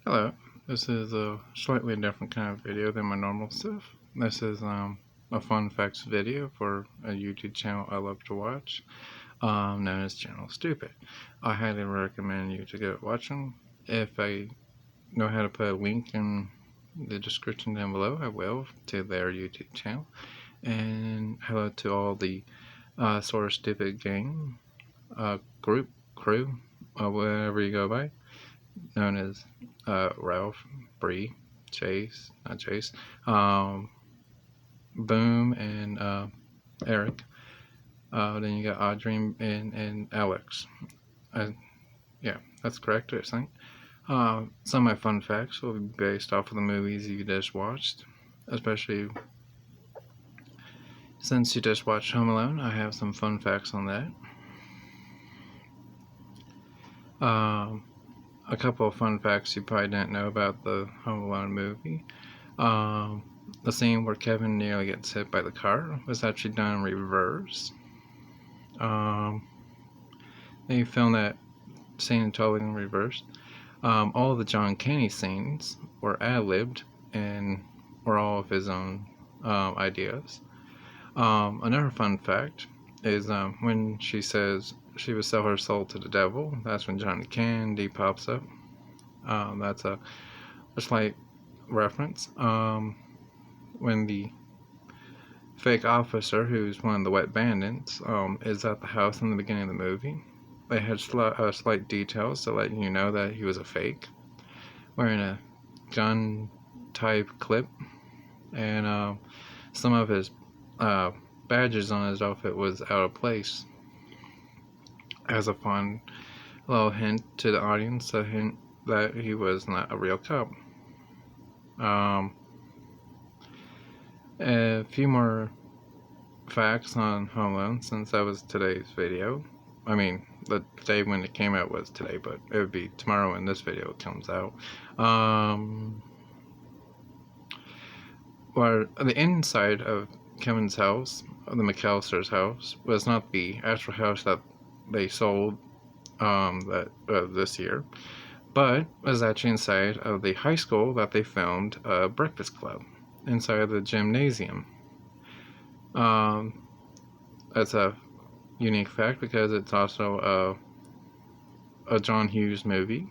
Hello, this is a slightly different kind of video than my normal stuff. This is a fun facts video for a YouTube channel I love to watch, known as Channel Stupid. I highly recommend you to go watch them. If I know how to put a link in the description down below, I will, to their YouTube channel. And hello to all the Sorta Stupid gang, group, crew, whatever you go by, known as Ralph, Bree, Chase, not Chase, Boom, and Eric. Then you got Audrey and Alex. Yeah, that's correct, I think. Some of my fun facts will be based off of the movies you just watched, especially since you just watched Home Alone. I have some fun facts on that. A couple of fun facts you probably didn't know about the Home Alone movie. The scene where Kevin nearly gets hit by the car was actually done in reverse. They filmed that scene totally in reverse. All of the John Candy scenes were ad-libbed and were all of his own ideas. Another fun fact is when she says she would sell her soul to the devil, that's when Johnny Candy pops up. That's a slight reference. When the fake officer, who's one of the wet bandits, is at the house in the beginning of the movie, they had slight details to let you know that he was a fake, wearing a gun-type clip, and some of his badges on his outfit was out of place, as a fun little hint to the audience, a hint that he was not a real cop. A few more facts on Home Alone, since that was today's video. I mean, the day when it came out was today, but it would be tomorrow when this video comes out. Well, the inside of Kevin's house, the McAllister's house, was not the actual house that they sold this year, but was actually inside of the high school that they filmed Breakfast Club, inside of the gymnasium. That's a unique fact because it's also a John Hughes movie,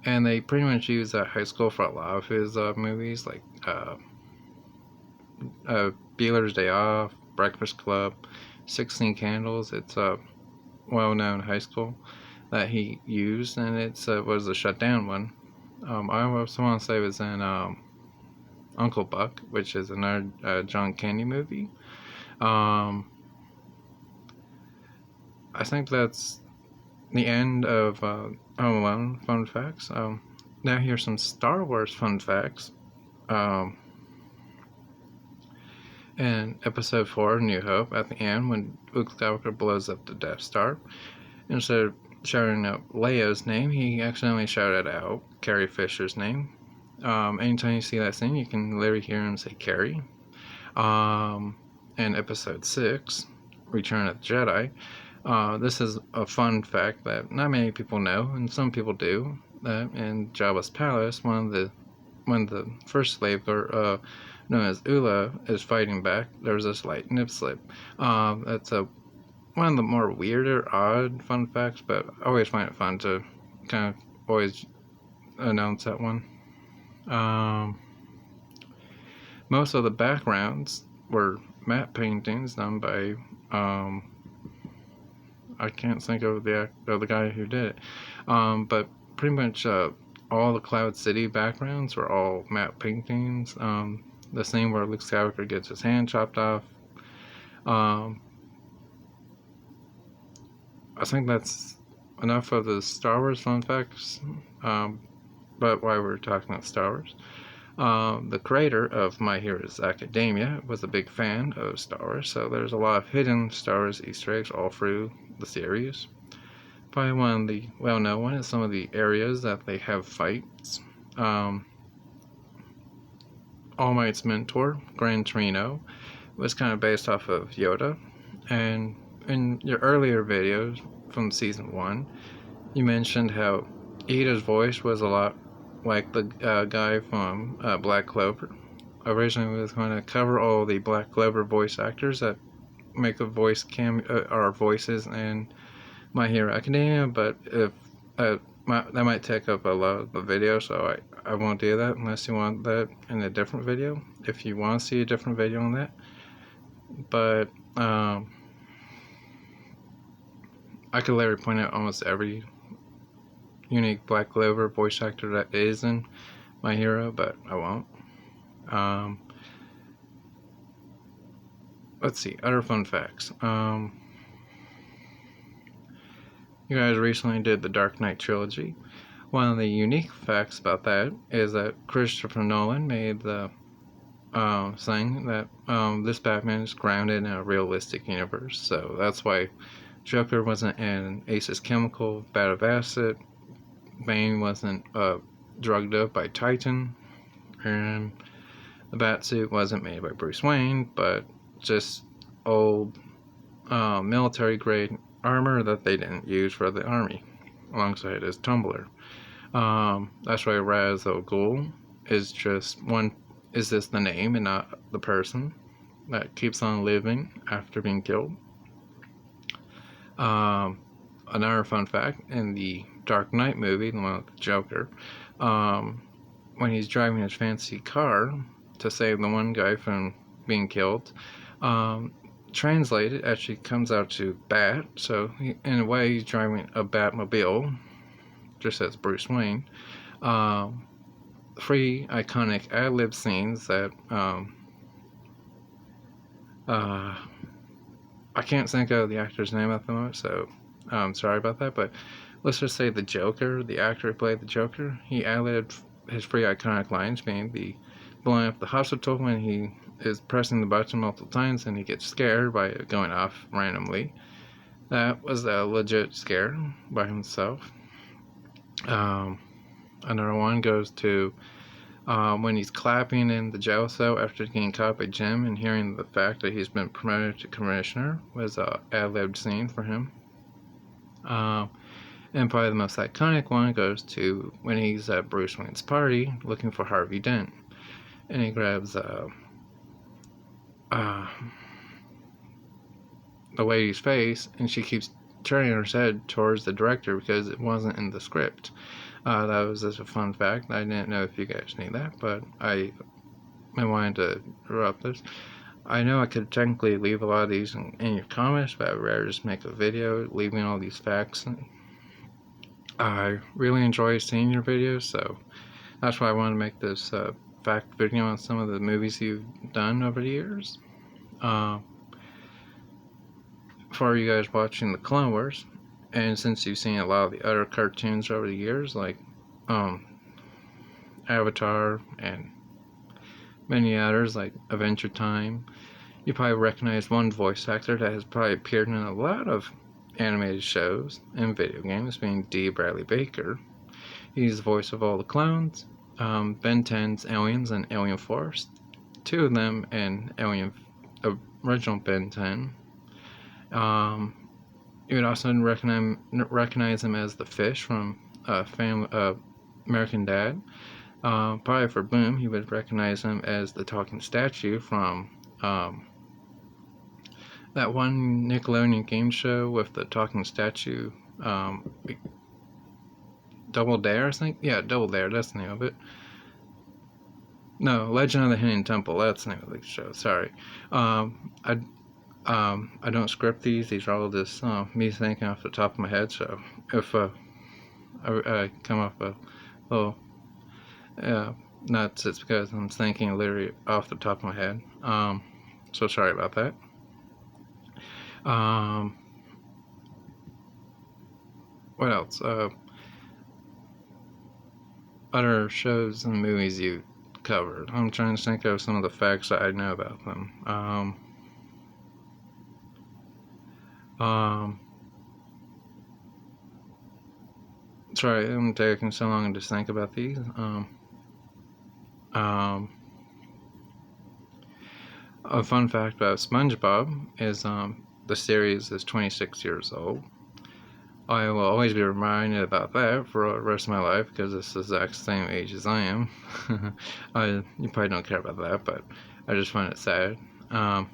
and they pretty much use that high school for a lot of his movies, like Beeler's Day Off, Breakfast Club, 16 Candles. It's a well-known high school that he used, and it was a shut down one. I also want to say it was in Uncle Buck, which is another John Candy movie. I think that's the end of Home Alone fun facts. Now here's some Star Wars fun facts. In Episode 4, New Hope, at the end, when Luke Skywalker blows up the Death Star, instead of shouting out Leia's name, he accidentally shouted out Carrie Fisher's name. Anytime you see that scene, you can literally hear him say Carrie. In Episode 6, Return of the Jedi, this is a fun fact that not many people know, and some people do, that in Jabba's palace, one of the first slave girl, known as Ula, is fighting back. There's this light nip slip. That's one of the more weirder, odd fun facts, but I always find it fun to kind of always announce that one. Most of the backgrounds were matte paintings done by I can't think of the guy who did it, but pretty much all the Cloud City backgrounds were all matte paintings. The scene where Luke Skywalker gets his hand chopped off. I think that's enough of the Star Wars fun facts. But while we're talking about Star Wars, the creator of My Heroes Academia was a big fan of Star Wars, so there's a lot of hidden Star Wars Easter eggs all through the series. Probably one of the well-known ones is some of the areas that they have fights. All Might's mentor, Gran Torino, was kind of based off of Yoda, and in your earlier videos from Season 1, you mentioned how Ida's voice was a lot like the guy from Black Clover. Originally, we was going to cover all the Black Clover voice actors that make a voice or voices in My Hero Academia, but if that might take up a lot of the video, so I won't do that unless you want that in a different video. If you want to see a different video on that, but I could literally point out almost every unique Black Clover voice actor that is in My Hero, but I won't. Let's see, other fun facts. You guys recently did the Dark Knight trilogy. One of the unique facts about that is that Christopher Nolan made the saying that this Batman is grounded in a realistic universe. So that's why Joker wasn't in Ace's chemical vat of acid, Bane wasn't drugged up by Titan, and the Batsuit wasn't made by Bruce Wayne, but just old military grade armor that they didn't use for the army, alongside his tumbler. That's why Ra's al Ghul is just the name and not the person that keeps on living after being killed. Another fun fact, in the Dark Knight movie, the one with the Joker, when he's driving his fancy car to save the one guy from being killed, translated actually comes out to Bat, so in a way he's driving a Batmobile, just as Bruce Wayne. Three iconic ad-lib scenes that I can't think of the actor's name at the moment, so I'm sorry about that, but let's just say the Joker, the actor who played the Joker, he ad-libbed his three iconic lines, being the blowing up the hospital when he is pressing the button multiple times and he gets scared by it going off randomly. That was a legit scare by himself. Another one goes to when he's clapping in the jail cell after getting caught by Jim and hearing the fact that he's been promoted to commissioner was a ad-libbed scene for him. And probably the most iconic one goes to when he's at Bruce Wayne's party looking for Harvey Dent, and he grabs the lady's face, and she keeps turning her head towards the director because it wasn't in the script. That was just a fun fact. I didn't know if you guys knew that, but I wanted to interrupt this. I know I could technically leave a lot of these in your comments, but I'd rather just make a video leaving all these facts. I really enjoy seeing your videos, so that's why I want to make this fact video on some of the movies you've done over the years. For you guys watching the Clone Wars, and since you've seen a lot of the other cartoons over the years, like Avatar and many others like Adventure Time, you probably recognize one voice actor that has probably appeared in a lot of animated shows and video games, being D. Bradley Baker. He's the voice of all the clones, Ben 10's Aliens and Alien Force, two of them in original Ben 10. You would also recognize him as the fish from American Dad. Probably for Boom, you would recognize him as the talking statue from that one Nickelodeon game show with the talking statue. Double Dare, I think? Yeah, Double Dare, that's the name of it. No, Legend of the Hidden Temple, that's the name of the show, sorry. I don't script these are all just me thinking off the top of my head, so if I come off a little nuts, it's because I'm thinking literally off the top of my head. So sorry about that. What else? Other shows and movies you covered. I'm trying to think of some of the facts that I know about them. Sorry, I'm taking so long to think about these. A fun fact about SpongeBob is the series is 26 years old. I will always be reminded about that for the rest of my life because it's the exact same age as I am. You probably don't care about that, but I just find it sad and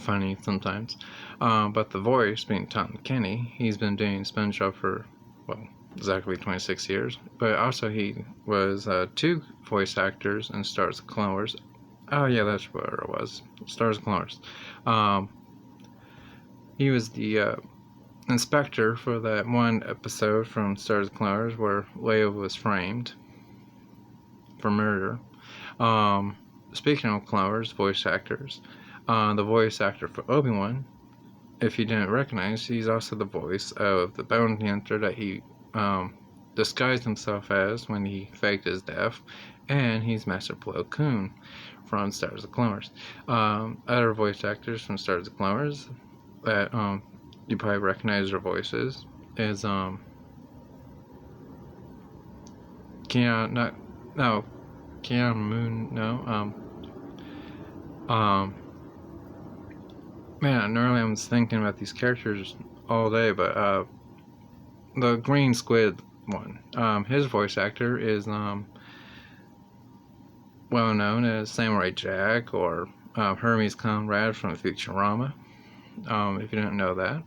funny sometimes. But the voice, being Tom Kenny, he's been doing SpongeBob for, well, exactly 26 years. But also he was two voice actors in Stars of Clone Wars. Oh yeah, that's what it was. Stars of Clone Wars. He was the inspector for that one episode from Stars of Clone Wars where Leia was framed for murder. Um, Speaking of Clone Wars voice actors, the voice actor for Obi-Wan, if you didn't recognize, he's also the voice of the bounty hunter that he disguised himself as when he faked his death, and he's Master Plo Koon from Stars of Clone Wars. Other voice actors from Stars of Clone Wars that you probably recognize their voices is Keanu, not no Keanu Moon, no man. Normally I'm thinking about these characters all day, but the Green Squid one, his voice actor is well known as Samurai Jack or Hermes Conrad from Futurama. If you didn't know that,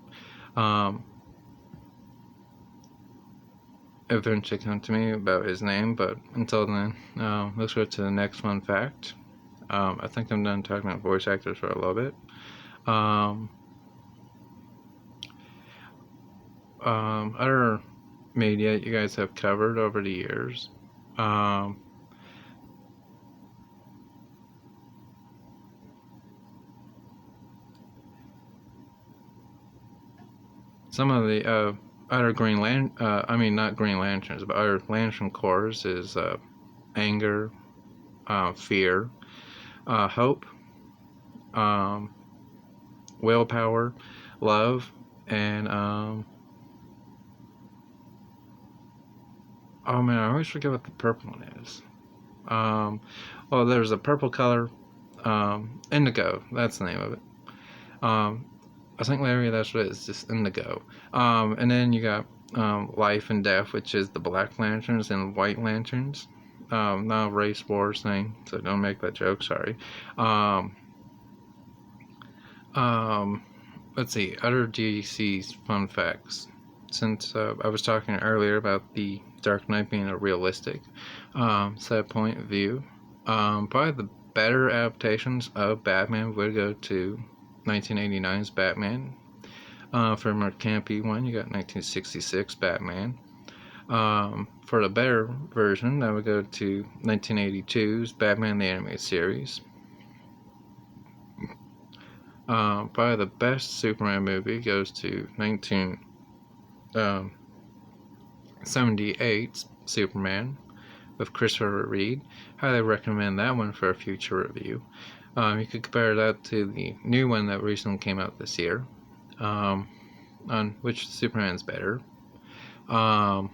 eventually come to me about his name. But until then, let's go to the next fun fact. I think I'm done talking about voice actors for a little bit. Other media you guys have covered over the years. Some of the other not Green Lanterns, but other Lantern Corps is anger, fear, hope, willpower, love, and oh man, I always forget what the purple one is. Well, there's a purple color, indigo. That's the name of it. I think Larry, that's what it is, just indigo. And then you got life and death, which is the Black Lanterns and White Lanterns. Not a race wars thing, so don't make that joke. Sorry. Let's see, other DC's fun facts. Since I was talking earlier about the Dark Knight being a realistic set point of view, probably the better adaptations of Batman would go to 1989's Batman. For a more campy one, you got 1966 Batman. For the better version, that would go to 1982's Batman the Animated Series. Probably the best Superman movie goes to 1978's Superman with Christopher Reeve. Highly recommend that one for a future review. You could compare that to the new one that recently came out this year, on which Superman's better. I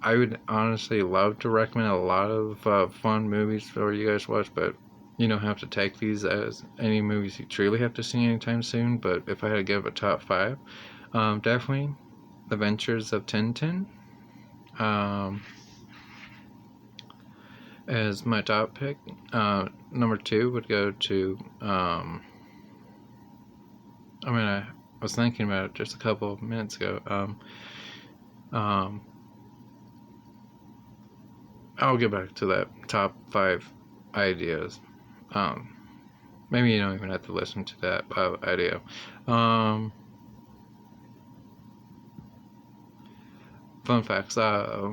would honestly love to recommend a lot of fun movies for you guys to watch, but you don't have to take these as any movies you truly have to see anytime soon. But if I had to give a top 5, definitely The Adventures of Tintin as my top pick. Number 2 would go to I was thinking about it just a couple of minutes ago. I'll get back to that top 5 ideas. Maybe you don't even have to listen to that idea. Fun facts. I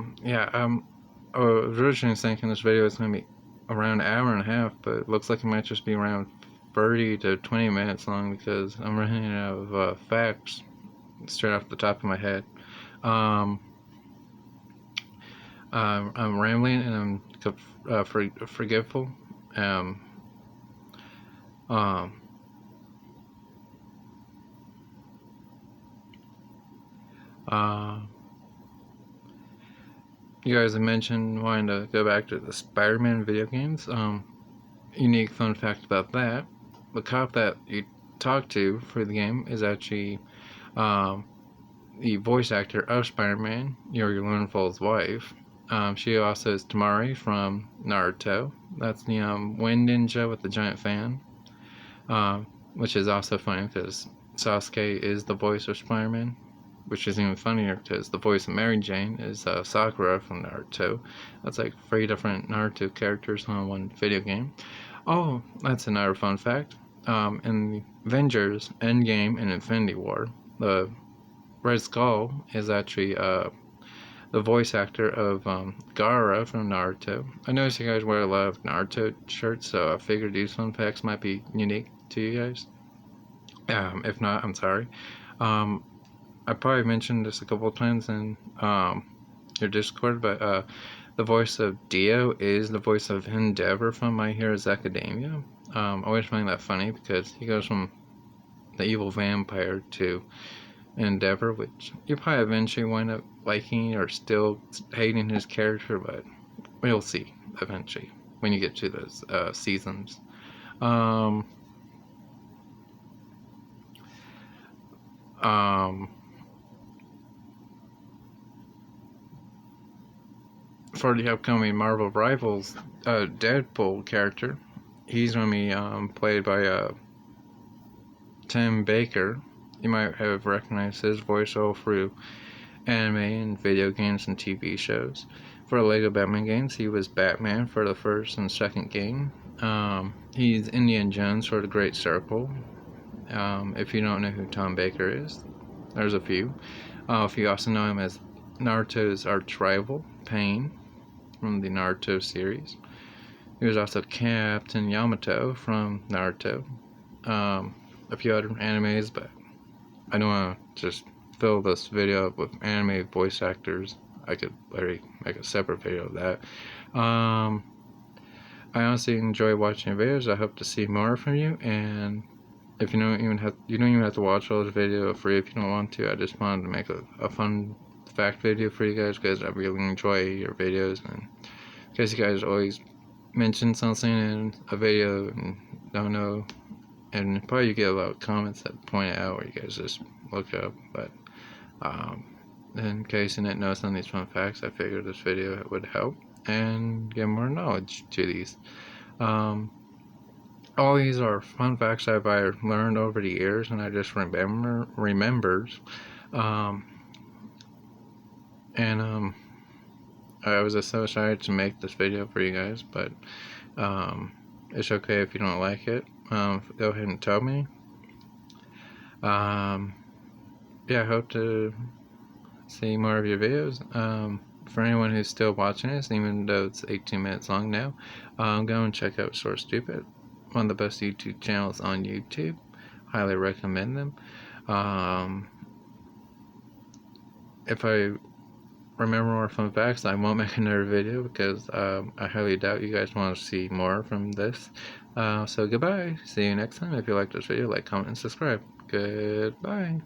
was originally thinking this video was going to be around an hour and a half, but it looks like it might just be around 30 to 20 minutes long because I'm running out of facts straight off the top of my head. I'm rambling and I'm forgetful. You guys have mentioned wanting to go back to the Spider-Man video games. Unique fun fact about that: the cop that you talk to for the game is actually um, the voice actor of Spider-Man, Yuri Lowenfeld's wife. She also is Tamari from Naruto. That's the wind ninja with the giant fan, which is also funny because Sasuke is the voice of Spider-Man, which is even funnier because the voice of Mary Jane is Sakura from Naruto. That's like 3 different Naruto characters on one video game. Oh, that's another fun fact. In the Avengers Endgame and Infinity War, the Red Skull is actually the voice actor of Gaara from Naruto. I noticed you guys wear a lot of Naruto shirts, so I figured these fun facts might be unique to you guys. If not, I'm sorry. Um, I probably mentioned this a couple of times in your Discord, but the voice of Dio is the voice of Endeavor from My Hero's Academia. I always find that funny because he goes from the evil vampire to Endeavor, which you probably eventually wind up liking or still hating his character, but we'll see eventually when you get to those seasons. Um, um, for the upcoming Marvel Rivals Deadpool character, he's going to be played by Tim Baker. You might have recognized his voice all through anime and video games and TV shows. For the Lego Batman games, he was Batman for the first and second game. He's Indiana Jones for the Great Circle. If you don't know who Tom Baker is, there's a few. If you also know him as Naruto's arch rival, Pain, from the Naruto series. He was also Captain Yamato from Naruto. A few other animes, but I don't want to just fill this video up with anime voice actors. I could literally make a separate video of that. I honestly enjoy watching your videos. I hope to see more from you. And if you don't even have to watch all this video for free if you don't want to. I just wanted to make a fun fact video for you guys because I really enjoy your videos, and in case you guys always mention something in a video and don't know, and probably you get a lot of comments that point it out where you guys just look up, but in case you didn't know some of these fun facts, I figured this video would help and give more knowledge to these. All these are fun facts I've learned over the years, and I just remembers. I was just so excited to make this video for you guys, but it's okay if you don't like it. Go ahead and tell me. Yeah, I hope to see more of your videos. For anyone who's still watching this, even though it's 18 minutes long now, go and check out Sorta Stupid, one of the best YouTube channels on YouTube. Highly recommend them. If I remember more fun facts, I won't make another video because I highly doubt you guys want to see more from this. So goodbye. See you next time. If you like this video, like, comment, and subscribe. Goodbye.